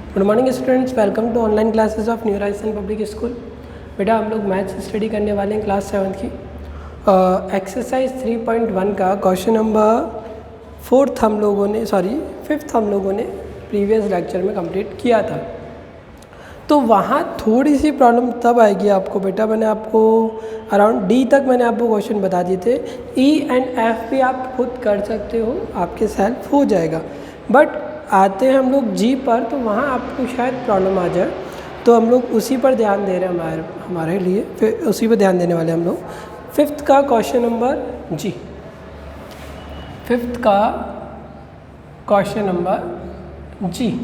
Good morning students, welcome to online classes of New Horizon Public School. बेटा हम लोग maths study करने वाले हैं क्लास 7 की। एक्सरसाइज 3.1 का क्वेश्चन नंबर 5th हम लोगों ने प्रीवियस लेक्चर में कंप्लीट किया था। तो वहाँ थोड़ी सी प्रॉब्लम तब आएगी आपको बेटा, मैंने आपको अराउंड डी तक मैंने आपको क्वेश्चन बता दिए थे। ई एंड एफ भी आप खुद कर सकते हो, आपके सेल्फ हो जाएगा। बट आते हैं हम लोग जी पर, तो वहाँ आपको शायद प्रॉब्लम आ जाए, तो हम लोग उसी पर ध्यान दे रहे हैं हमारे लिए, फिर उसी पर ध्यान देने वाले हम लोग। 5th का क्वेश्चन नंबर जी, 5th का क्वेश्चन नंबर जी,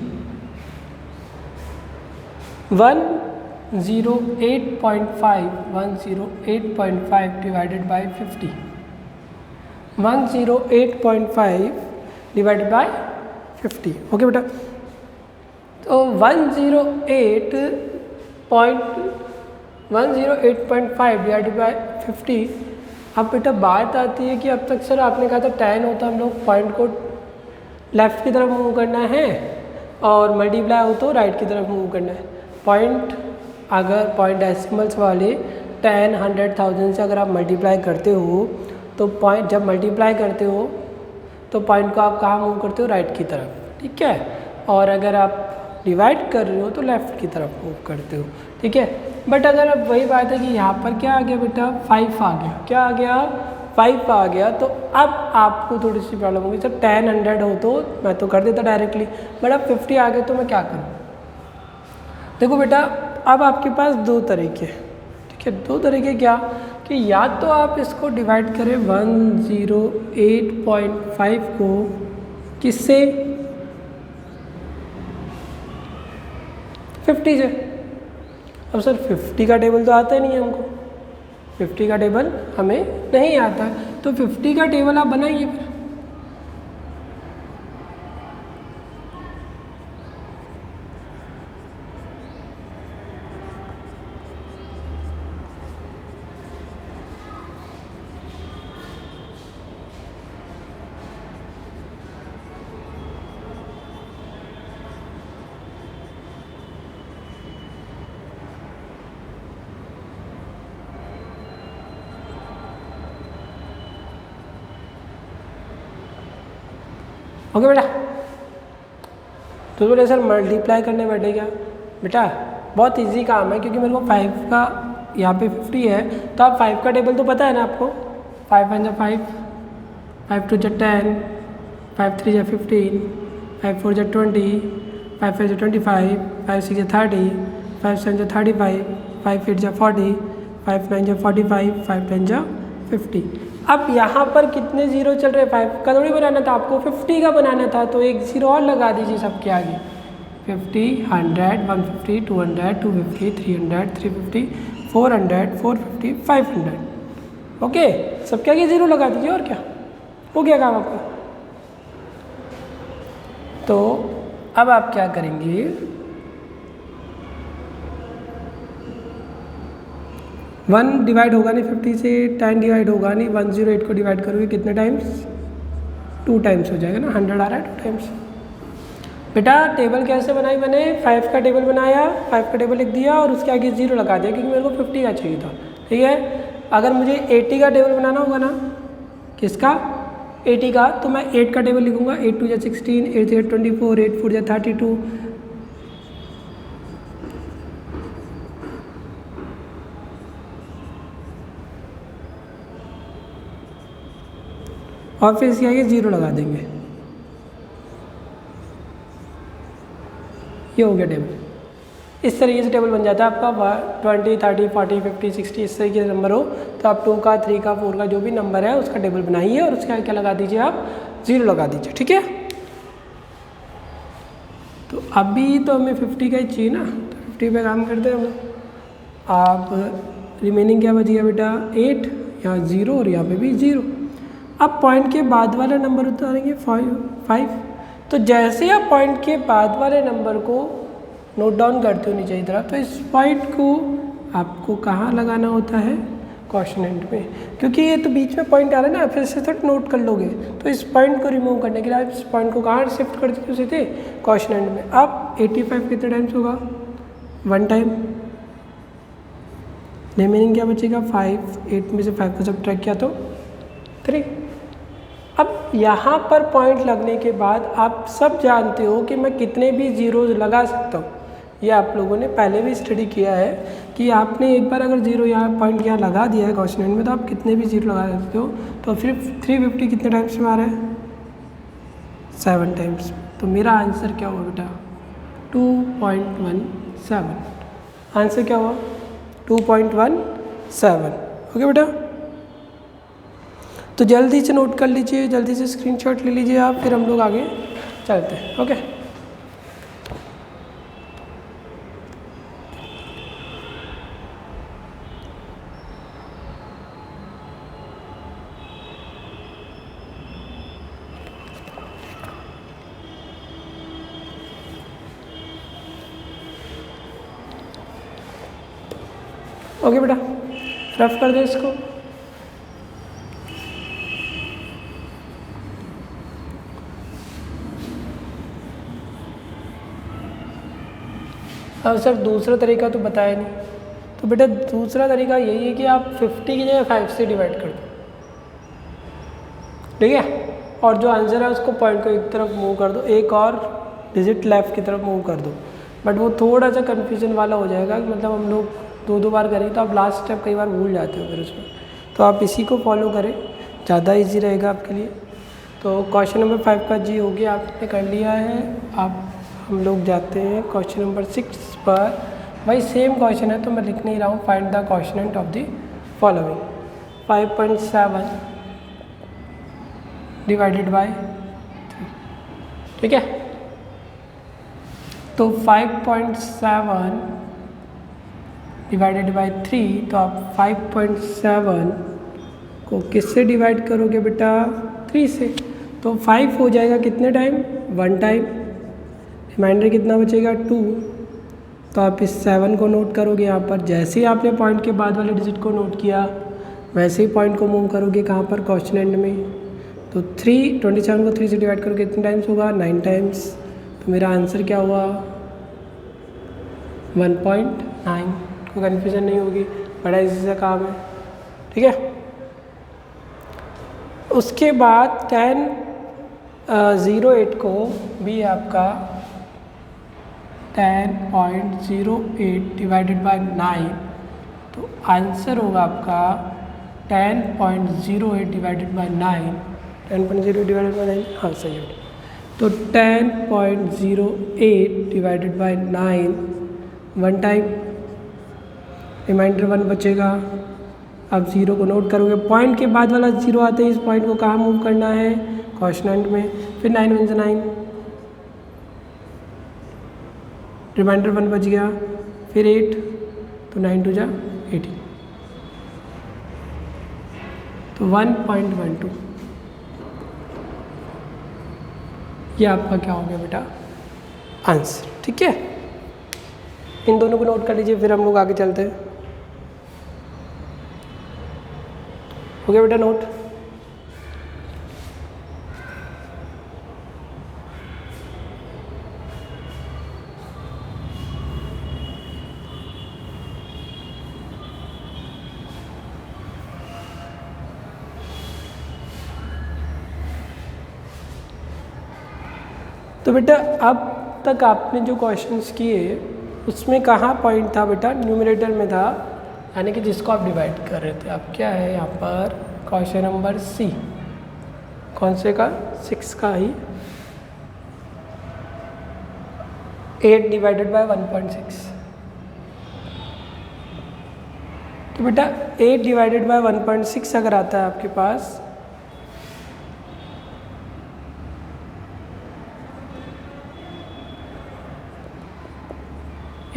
108.5 divided by 50, 108.5 divided by 50। Okay बेटा, तो 108.5 डिवाइडेड बाय 50। अब बेटा बात आती है कि अब तक सर आपने कहा था tan होता हम लोग पॉइंट को लेफ़्ट की तरफ मूव करना है और मल्टीप्लाई हो तो राइट की तरफ मूव करना है। पॉइंट अगर पॉइंट डेसिमल्स वाले 10, 100, 1000 से अगर आप मल्टीप्लाई करते हो तो पॉइंट जब मल्टीप्लाई करते हो तो पॉइंट को आप कहाँ मूव करते हो, राइट की तरफ, ठीक है। और अगर आप डिवाइड कर रहे हो तो लेफ़्ट की तरफ मूव करते हो, ठीक है। बट अगर अब वही बात है कि यहाँ पर क्या आ गया बेटा, 5 आ गया, क्या आ गया, 5 आ गया। तो अब आपको थोड़ी सी प्रॉब्लम होगी, सर 10, 100 हो तो मैं तो कर देता डायरेक्टली, बट अब 50 आ गए तो मैं क्या करूँ। देखो बेटा, अब आपके पास दो तरीके, ठीक है, दो तरीके क्या कि या तो आप इसको डिवाइड करें 108.5 को किससे, 50 से। अब सर 50 का टेबल तो आता ही नहीं है हमको, 50 का टेबल हमें नहीं आता, तो 50 का टेबल आप बनाइए फिर। ओके बेटा, तो बोले सर मल्टीप्लाई करने बैठे क्या, बेटा बहुत इजी काम है, क्योंकि मेरे को 5 का यहाँ पे 50 है, तो आप 5 का टेबल तो पता है ना आपको। 5 1 5, 5 2 10, 5 3 15, 5 4 20, 5 5 25, 5 6 30, 5 7 35, 5 8 40, 5 9 45, 5 10 50। अब यहाँ पर कितने जीरो चल रहे हैं, 5 का थोड़ी बनाना था आपको, 50 का बनाना था, तो एक जीरो और लगा दीजिए सबके आगे। 50, 100, 150, 200, 250, 300, 350, 400, 450, 500। ओके, सबके आगे जीरो लगा दीजिए, और क्या हो गया काम आपका। तो अब आप क्या करेंगे, 1 डिवाइड होगा नहीं 50 से, 10 डिवाइड होगा नहीं, 108 को डिवाइड करोगे कितने टाइम्स, 2 टाइम्स हो जाएगा ना, 100 आ रहा है 2 टाइम्स। बेटा टेबल कैसे बनाई मैंने, 5 का टेबल बनाया, 5 का टेबल लिख दिया और उसके आगे जीरो लगा दिया, क्योंकि मेरे को 50 का चाहिए था, ठीक है। अगर मुझे 80 का टेबल बनाना होगा ना, किसका, 80 का, तो मैं 8 का टेबल लिखूँगा, 8 2 16, 8 3 24, 8 4 32, और फिर इसके आगे जीरो लगा देंगे। ये हो गया टेबल। इस तरीके से टेबल बन जाता है आपका 20, 30, 40, 50, 60 इस तरीके से नंबर हो, तो आप 2 का, 3 का, 4 का जो भी नंबर है उसका टेबल बनाइए और उसके आगे क्या लगा दीजिए, आप जीरो लगा दीजिए, ठीक है। तो अभी तो हमें 50 का ही चाहिए ना, तो 50 पे काम करते हैं हम लोग। आप रिमेनिंग क्या बच गया बेटा, 8, यहाँ जीरो और यहाँ पे भी जीरो। अब पॉइंट के बाद वाला नंबर उतारेंगे 5। तो जैसे आप पॉइंट के बाद वाले नंबर को नोट डाउन करते हो नीचे की तरफ, तो इस पॉइंट को आपको कहाँ लगाना होता है, क्वेश्चनेंट में, क्योंकि ये तो बीच में पॉइंट आ रहा है ना, फिर से थोड़ा नोट कर लोगे। तो इस पॉइंट को रिमूव करने के लिए आप इस पॉइंट को कहाँ शिफ्ट कर दीजिए उसे थे क्वेश्चनेंट में। अब 85 कितने टाइम्स होगा, 1 टाइम, रिमेनिंग क्या बचेगा 5, 8 में से 5 को सब्ट्रैक्ट किया तो 3। अब यहाँ पर पॉइंट लगने के बाद आप सब जानते हो कि मैं कितने भी जीरोज लगा सकता हूँ। ये आप लोगों ने पहले भी स्टडी किया है कि आपने एक बार अगर जीरो यहाँ पॉइंट यहाँ लगा दिया है क्वेश्चन में, तो आप कितने भी जीरो लगा सकते हो। तो फिर 350 कितने टाइम्स में आ रहा है, 7 टाइम्स। तो मेरा आंसर क्या हुआ बेटा, 2.17। आंसर क्या हुआ, 2.17। ओके बेटा, तो जल्दी से नोट कर लीजिए, जल्दी से स्क्रीनशॉट ले लीजिए आप, फिर हम लोग आगे चलते हैं। ओके, ओके बेटा, रफ कर दो इसको। अब सर दूसरा तरीका तो बताया नहीं, तो बेटा दूसरा तरीका यही है कि आप 50 की जगह 5 से डिवाइड कर दो, ठीक है। और जो आंसर है उसको पॉइंट को एक तरफ मूव कर दो, एक और डिजिट लेफ्ट की तरफ मूव कर दो। बट वो थोड़ा सा कन्फ्यूजन वाला हो जाएगा, मतलब हम लोग 2 बार करेंगे तो आप लास्ट स्टेप कई बार भूल जाते हो फिर उसमें। तो आप इसी को फॉलो करें, ज़्यादा इजी रहेगा आपके लिए। तो क्वेश्चन नंबर 5 का जी हो गया, आपने कर लिया है। आप हम लोग जाते हैं क्वेश्चन नंबर 6 पर। भाई सेम क्वेश्चन है तो मैं लिख नहीं रहा हूँ, find the quotient of the following. 5.7 divided by 3, ठीक है। तो 5.7 डिवाइडेड बाय 3, तो आप 5.7 को किससे डिवाइड करोगे बेटा, 3 से। तो 5 हो जाएगा कितने टाइम, 1 टाइम, रिमाइंडर कितना बचेगा 2। तो आप इस 7 को नोट करोगे यहाँ पर, जैसे ही आपने पॉइंट के बाद वाले डिजिट को नोट किया वैसे ही पॉइंट को मूव करोगे कहाँ पर, क्वेश्चनेंट में। तो 27 को 3 से डिवाइड करोगे कितने टाइम्स होगा, 9 टाइम्स। तो मेरा आंसर क्या हुआ, 1.9। कोई कन्फ्यूजन नहीं होगी, बड़ा इजी सा काम है, ठीक है। उसके बाद 10.08 को भी आपका 10.08 डिवाइडेड बाय 9, तो आंसर होगा आपका 10.08 डिवाइडेड बाय 9। 10.08 डिवाइडेड बाय 9, हाँ सही है। तो 10.08 डिवाइडेड बाय 9, 1 टाइम, रिमाइंडर 1 बचेगा। अब 0 को नोट करोगे, पॉइंट के बाद वाला 0 आते ही इस पॉइंट को कहाँ मूव करना है, क्वेश्चनेंट में। फिर 9 1 से 9, रिमाइंडर 1 बच गया। फिर 8, तो 9 2 जा 18, तो 1.12। ये आपका क्या हो गया बेटा, आंसर, ठीक है। इन दोनों को नोट कर लीजिए, फिर हम लोग आगे चलते हैं। हो गया बेटा नोट। तो बेटा अब तक आपने जो क्वेश्चंस किए उसमें कहाँ पॉइंट था बेटा, न्यूमरेटर में था, यानी कि जिसको आप डिवाइड कर रहे थे। अब क्या है यहाँ पर, क्वेश्चन नंबर सी, कौन से का, 6 का ही, 8 डिवाइडेड बाय 1.6। तो बेटा 8 डिवाइडेड बाय 1.6 अगर आता है आपके पास,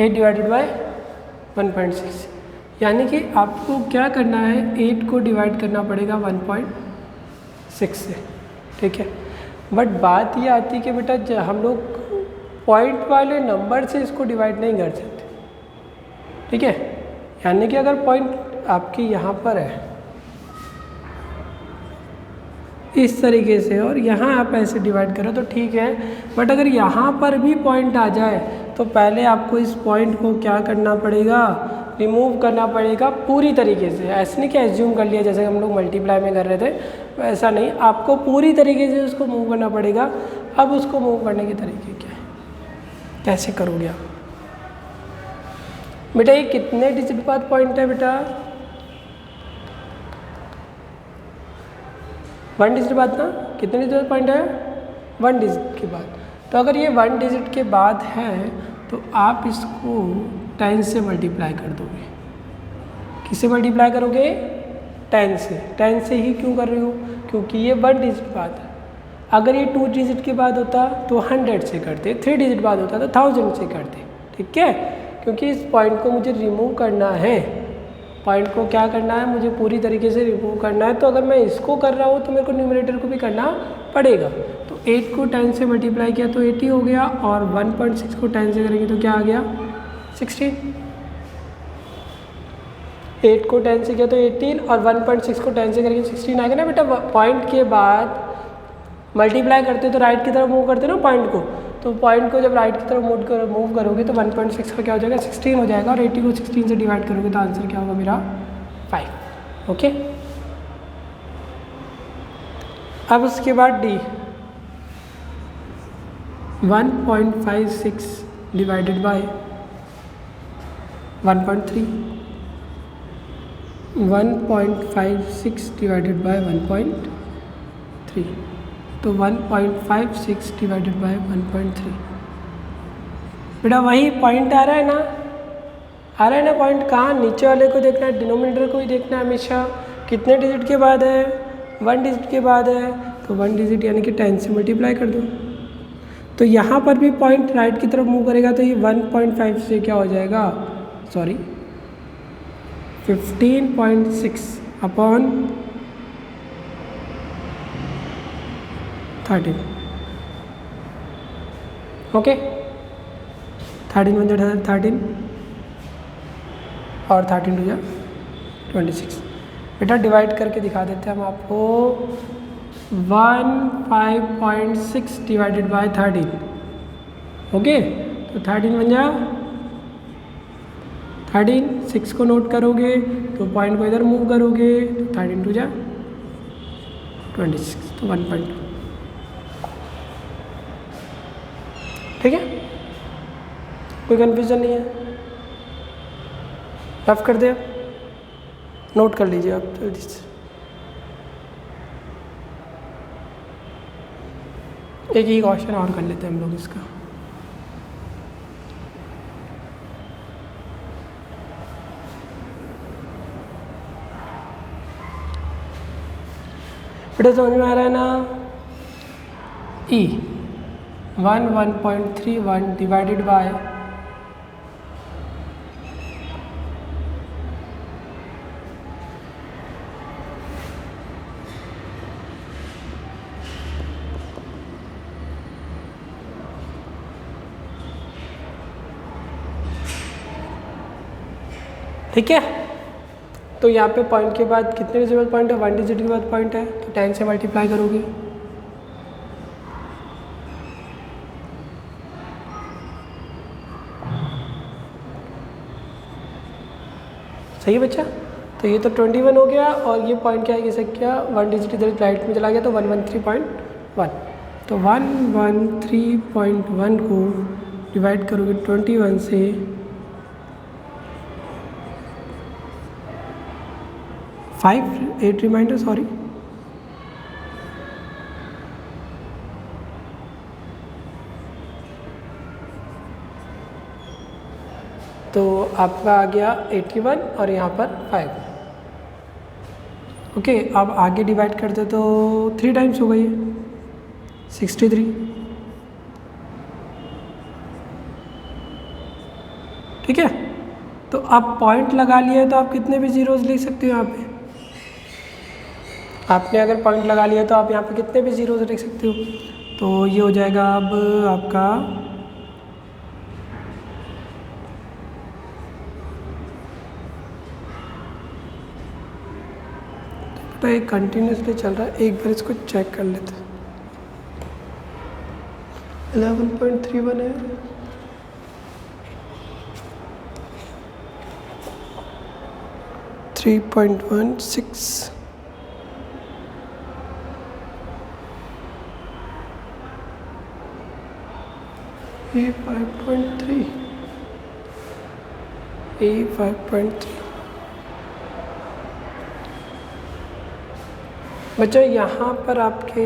एट डिवाइडेड बाय 1.6, यानी कि आपको क्या करना है, 8 को डिवाइड करना पड़ेगा 1.6 से, ठीक है। बट बात ये आती है कि बेटा हम लोग पॉइंट वाले नंबर से इसको डिवाइड नहीं कर सकते, ठीक है। यानी कि अगर पॉइंट आपकी यहाँ पर है इस तरीके से, और यहाँ आप ऐसे डिवाइड करो तो ठीक है। बट अगर यहाँ पर भी पॉइंट आ जाए तो पहले आपको इस पॉइंट को क्या करना पड़ेगा, रिमूव करना पड़ेगा पूरी तरीके से। ऐसे नहीं कि एज्यूम कर लिया जैसे हम लोग मल्टीप्लाई में कर रहे थे, वैसा नहीं, आपको पूरी तरीके से उसको मूव करना पड़ेगा। अब उसको मूव करने के तरीके क्या है, कैसे करोगे आप बेटा? ये कितने डिजिट बाद पॉइंट है बेटा? 1 डिजिट बाद ना, कितने डिजिट पॉइंट है? 1 डिजिट के बाद। तो अगर ये 1 डिजिट के बाद है तो आप इसको 10 से मल्टीप्लाई कर दोगे। किससे मल्टीप्लाई करोगे? 10 से। 10 से ही क्यों कर रही हो? क्योंकि ये 1 डिजिट बाद है। अगर ये 2 डिजिट के बाद होता तो 100 से करते, 3 डिजिट बाद होता तो 1000 से करते, ठीक है? क्योंकि इस पॉइंट को मुझे रिमूव करना है, पॉइंट को क्या करना है, मुझे पूरी तरीके से रिमूव करना है। तो अगर मैं इसको कर रहा हूँ तो मेरे को न्यूमरेटर को भी करना पड़ेगा। तो 8 को 10 से मल्टीप्लाई किया तो 80 हो गया, और 1.6 को 10 से करेंगे तो क्या आ गया? 16। 8 को 10 से किया तो 18, और 1.6 को 10 से करेंगे 16 आएगा ना बेटा। पॉइंट के बाद मल्टीप्लाई करते तो राइट की तरफ मूव करते ना पॉइंट को, तो पॉइंट को जब राइट की तरफ मूव करोगे तो 1.6 का क्या हो जाएगा? 16 हो जाएगा, और 80 को 16 से डिवाइड करोगे तो आंसर क्या होगा मेरा? 5। ओके। अब उसके बाद D 1.56 divided by 1.3, 1.56 divided by 1.3, तो 1.56 डिवाइडेड बाय 1.3। बेटा वही पॉइंट आ रहा है ना, आ रहा है ना पॉइंट? कहाँ? नीचे वाले को देखना है, डिनोमिनेटर को ही देखना है हमेशा। कितने डिजिट के बाद है? 1 डिजिट के बाद है, तो 1 डिजिट यानी कि 10 से मल्टीप्लाई कर दो। तो यहाँ पर भी पॉइंट राइट की तरफ मूव करेगा तो ये 1.5 से क्या हो जाएगा? Sorry 15.6 upon 13। ओके, 13 बन जाए 13, और 13 टू जा 26। बेटा डिवाइड करके दिखा देते हैं हम आपको। 5.6 डिवाइडेड बाय 13, ओके, तो 13 बन जा 13। 6 को नोट करोगे तो पॉइंट को इधर मूव करोगे तो 13 टू जा 26, तो 1.2। ठीक है, कोई कन्फ्यूजन नहीं है? रफ कर दे, नोट कर लीजिए आप जल्दी से। एक ही क्वेश्चन और कर लेते हैं हम लोग इसका। बेटा समझ में आ रहा है ना? ई 1.31 डिवाइडेड बाय ठीक है। तो यहाँ पे पॉइंट के बाद कितने डिजिट बाद पॉइंट है? 1 डिजिट के बाद पॉइंट है, तो 10 से मल्टीप्लाई करोगे। सही है बच्चा? तो ये तो 21 हो गया, और ये पॉइंट क्या है, किसे क्या 1 डिजिट इधर राइट में चला गया तो 113.1। तो 113.1 को डिवाइड करोगे 21 से, 8 रिमाइंडर, सॉरी, तो आपका आ गया 81 और यहाँ पर 5। ओके, अब आगे डिवाइड करते तो 3 टाइम्स हो गई है 63। ठीक है, तो आप पॉइंट लगा लिए तो आप कितने भी जीरोज लिख सकते हो यहाँ पे। आपने अगर पॉइंट लगा लिया तो आप यहाँ पे कितने भी जीरोज लिख सकते हो। तो ये हो जाएगा अब आपका 1 इसका एक कंटिन्यूसली चल रहा है, एक बार इसको चेक कर लेते हैं। 11.31 है, थ्री 3.16, ये 5.3, ये 5.3। बच्चों यहाँ पर आपके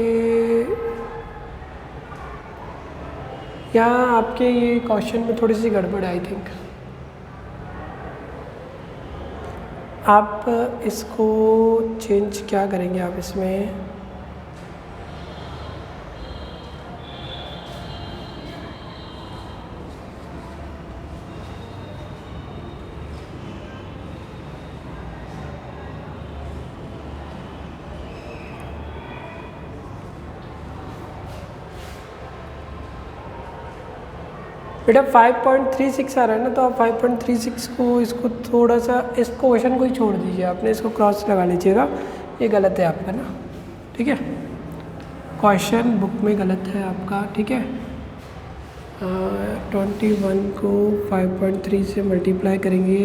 ये क्वेश्चन में थोड़ी सी गड़बड़ है आई थिंक। आप इसको चेंज क्या करेंगे आप इसमें, बेटा 5.36 आ रहा है ना, तो आप 5.36 को इसको थोड़ा सा इस क्वेश्चन को ही छोड़ दीजिए, आपने इसको क्रॉस लगा लीजिएगा, ये गलत है आपका ना, ठीक है, क्वेश्चन बुक में गलत है आपका, ठीक है। 21 को 5.3 से मल्टीप्लाई करेंगे,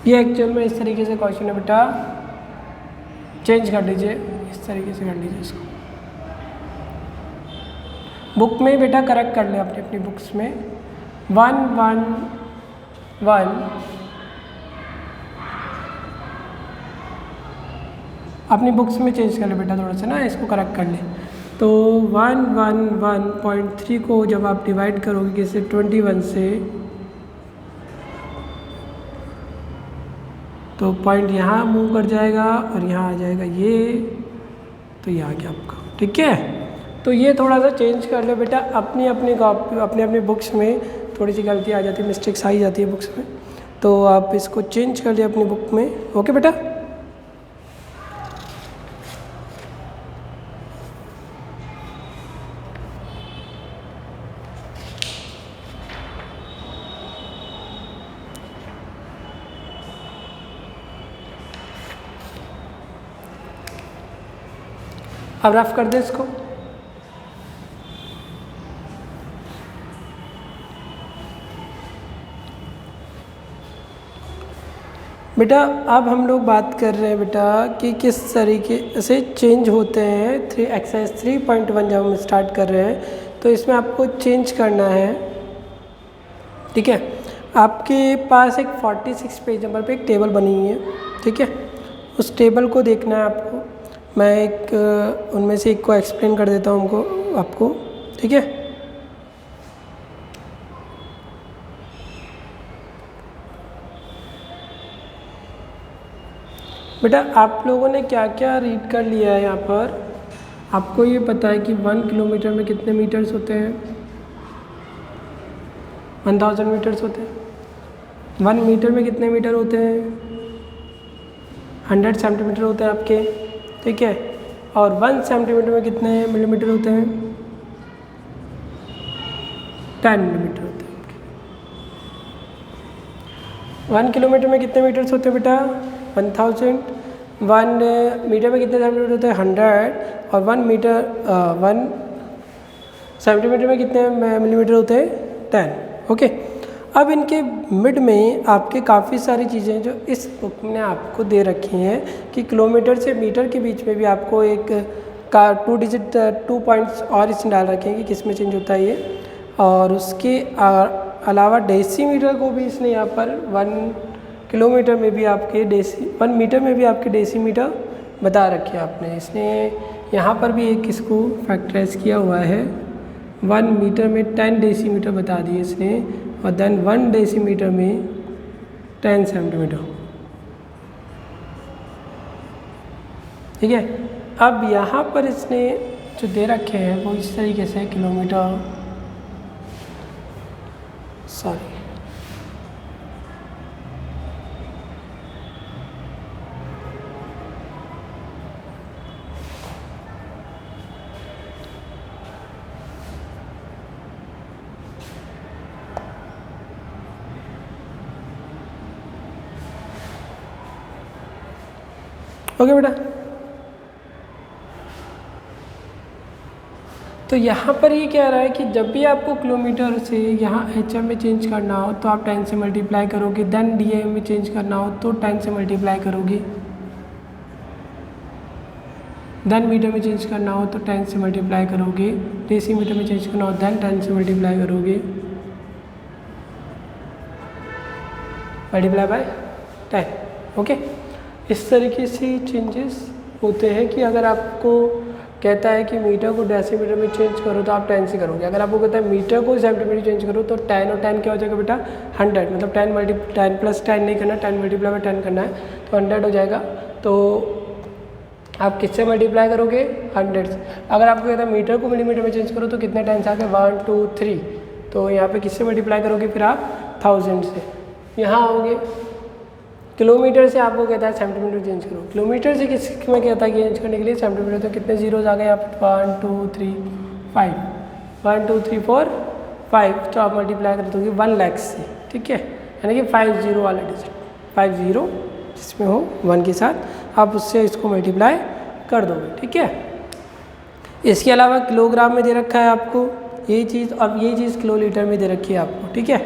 ये एक्चुअल में इस तरीके से क्वेश्चन है बेटा, चेंज कर लीजिए, इस तरीके से कर लीजिए इसको, बुक में बेटा करेक्ट कर लें अपनी अपनी बुक्स में। 111 अपनी बुक्स में चेंज कर ले बेटा, थोड़ा सा ना इसको करेक्ट कर लें। तो 111.3 को जब आप डिवाइड करोगे किसी 21 से, तो पॉइंट यहाँ मूव कर जाएगा और यहाँ आ जाएगा ये, तो ये आ गया आपका, ठीक है। तो ये थोड़ा सा चेंज कर लो बेटा, अपनी अपनी बुक्स में थोड़ी सी गलती आ जाती है, मिस्टेक्स आ ही जाती है बुक्स में, तो आप इसको चेंज कर लिया अपनी बुक में, ओके बेटा। अब रफ कर दे इसको। बेटा अब हम लोग बात कर रहे हैं बेटा कि किस तरीके से चेंज होते हैं एक्सरसाइज 3.1 जब हम स्टार्ट कर रहे हैं, तो इसमें आपको चेंज करना है, ठीक है। आपके पास एक 46 पेज नंबर पे एक टेबल बनी हुई है, ठीक है, उस टेबल को देखना है आपको। मैं एक उनमें से एक को एक्सप्लेन कर देता हूँ आपको, ठीक है। बेटा आप लोगों ने क्या क्या रीड कर लिया है यहाँ पर, आपको ये पता है कि 1 किलोमीटर में कितने मीटर्स होते हैं, 1000 मीटर्स होते हैं। 1 मीटर में कितने मीटर होते हैं, 100 सेंटीमीटर होते हैं आपके, ठीक है। और 1 सेंटीमीटर में कितने मिलीमीटर होते हैं, 10 मिलीमीटर होते हैं आपके। 1 किलोमीटर में कितने मीटर्स होते हैं बेटा, 1000। 1 मीटर में कितने सेंटीमीटर होते हैं, 100। और 1 सेंटीमीटर में कितने मिलीमीटर होते हैं, 10, ओके। अब इनके मिड में आपके काफ़ी सारी चीज़ें जो इस बुक ने आपको दे रखी हैं कि किलोमीटर से मीटर के बीच में भी आपको एक का 2 डिजिट 2 पॉइंट्स और इसमें डाल रखे हैं कि किस में चेंज होता है ये। और उसके अलावा डेसीमीटर को भी इसने यहाँ पर 1 किलोमीटर में भी आपके 1 मीटर में भी आपके डेसीमीटर बता रखे हैं आपने। इसने यहाँ पर भी एक इसको फैक्टराइज किया हुआ है, 1 मीटर में 10 डेसीमीटर बता दिए इसने, और देन 1 डेसीमीटर में 10 सेंटीमीटर, ठीक है। अब यहाँ पर इसने जो दे रखे हैं वो इस तरीके से किलोमीटर, सॉरी ओके बेटा। तो यहाँ पर ये कह रहा है कि जब भी आपको किलोमीटर से यहाँ एचएम में चेंज करना हो तो आप 10 से मल्टीप्लाई करोगे, देन डीएम में चेंज करना हो तो 10 से मल्टीप्लाई करोगे, देन मीटर में चेंज करना हो तो 10 से मल्टीप्लाई करोगे, डेसीमीटर में चेंज करना हो देन 10 से मल्टीप्लाई करोगे, मल्टीप्लाई बाय 10। ओके, इस तरीके से चेंजेस होते हैं कि अगर आपको कहता है कि मीटर को डेसीमीटर में चेंज करो तो आप 10 से करोगे, अगर आपको कहता है मीटर को सेंटीमीटर चेंज करो तो 10 और 10 क्या हो जाएगा बेटा 100, मतलब 10 प्लस 10 नहीं करना, 10 मल्टीप्लाई बाय 10 करना है तो 100 हो जाएगा। तो आप किससे मल्टीप्लाई करोगे 100 से। अगर आपको कहता है मीटर को मिलीमीटर में चेंज करो तो कितने टाइम्स आ गए 1 2 3, तो यहाँ पे किससे मल्टीप्लाई करोगे फिर आप 1000 से। यहाँ आओगे किलोमीटर से आपको कहता है सेंटीमीटर चेंज करो, किलोमीटर से किस में कहता है चेंज करने के लिए सेंटीमीटर, तो कितने जीरोज आ गए यहाँ पे 1 2 3 5, 1 2 3 4 5, तो आप मल्टीप्लाई कर दोगे 1 लाख से, ठीक है, यानी कि 50 वाला डिजिट, 50 जिसमें हो 1 के साथ आप उससे इसको मल्टीप्लाई कर दोगे, ठीक है। इसके अलावा किलोग्राम में दे रखा है आपको ये चीज़, अब ये चीज़ किलो लीटर में दे रखी है आपको, ठीक है।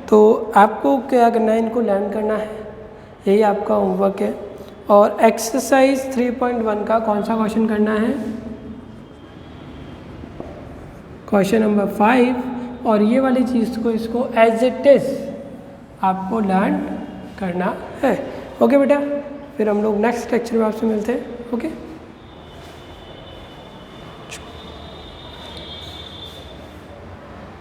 तो आपको क्या करना है, इनको लर्न करना है, यही आपका होमवर्क है। और एक्सरसाइज 3.1 का कौन सा क्वेश्चन करना है, क्वेश्चन नंबर 5, और ये वाली चीज़ को इसको एज इट इज आपको लर्न करना है। ओके बेटा, फिर हम लोग नेक्स्ट लेक्चर में आपसे मिलते हैं। ओके।